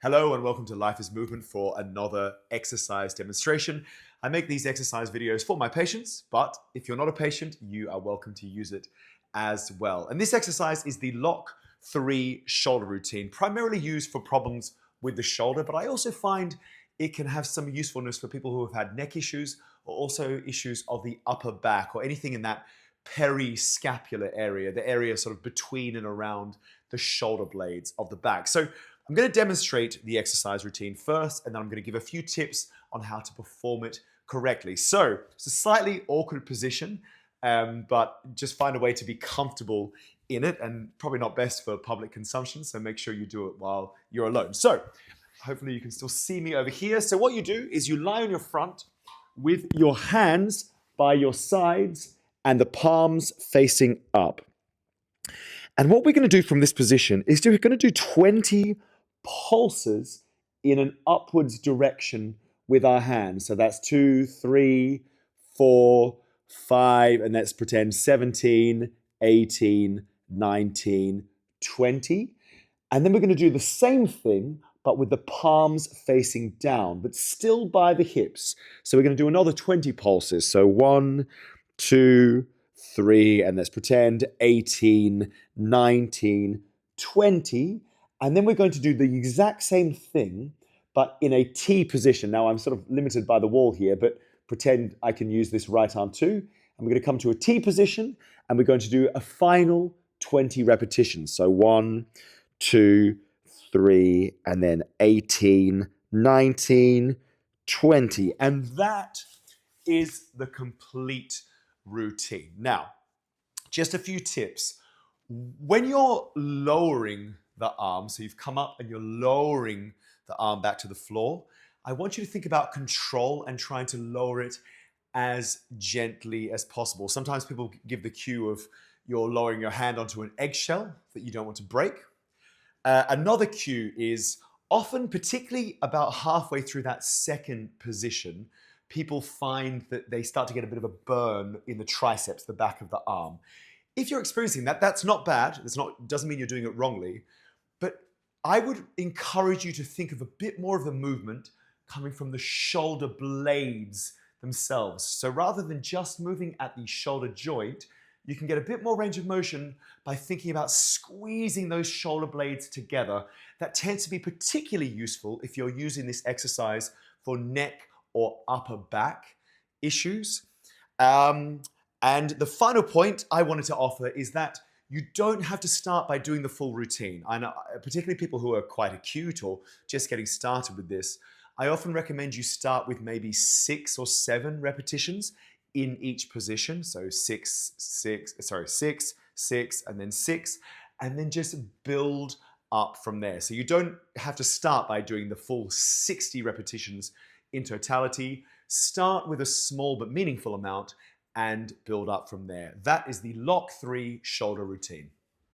Hello and welcome to Life is Movement for another exercise demonstration. I make these exercise videos for my patients, but if you're not a patient, you are welcome to use it as well. And this exercise is the Lock 3 shoulder routine, primarily used for problems with the shoulder, but I also find it can have some usefulness for people who have had neck issues or also issues of the upper back or anything in that periscapular area, the area sort of between and around the shoulder blades of the back. So I'm going to demonstrate the exercise routine first, and then I'm going to give a few tips on how to perform it correctly. So it's a slightly awkward position, but just find a way to be comfortable in it, and probably not best for public consumption, so make sure you do it while you're alone. So hopefully you can still see me over here. So what you do is you lie on your front with your hands by your sides and the palms facing up. And what we're going to do from this position is we're going to do 20 pulses in an upwards direction with our hands. So that's 2, 3, 4, 5, and let's pretend 17, 18, 19, 20. And then we're going to do the same thing, but with the palms facing down, but still by the hips. So we're going to do another 20 pulses. So 1, 2, 3, and let's pretend 18, 19, 20. And then we're going to do the exact same thing, but in a T position. Now I'm sort of limited by the wall here, but pretend I can use this right arm too. And we're going to come to a T position, and we're going to do a final 20 repetitions. So 1, 2, 3, and then 18, 19, 20. And that is the complete routine. Now, just a few tips. When you're lowering the arm, so you've come up and you're lowering the arm back to the floor, I want you to think about control and trying to lower it as gently as possible. Sometimes people give the cue of you're lowering your hand onto an eggshell that you don't want to break. Another cue is often, particularly about halfway through that second position, people find that they start to get a bit of a burn in the triceps, the back of the arm. If you're experiencing that, that's not bad. Doesn't mean you're doing it wrongly. But I would encourage you to think of a bit more of the movement coming from the shoulder blades themselves. So rather than just moving at the shoulder joint, you can get a bit more range of motion by thinking about squeezing those shoulder blades together. That tends to be particularly useful if you're using this exercise for neck or upper back issues. And the final point I wanted to offer is that you don't have to start by doing the full routine. I know, particularly people who are quite acute or just getting started with this, I often recommend you start with maybe 6 or 7 repetitions in each position. So 6, 6, and then 6, and then just build up from there. So you don't have to start by doing the full 60 repetitions in totality. Start with a small but meaningful amount and build up from there. That is the Lock 3 shoulder routine.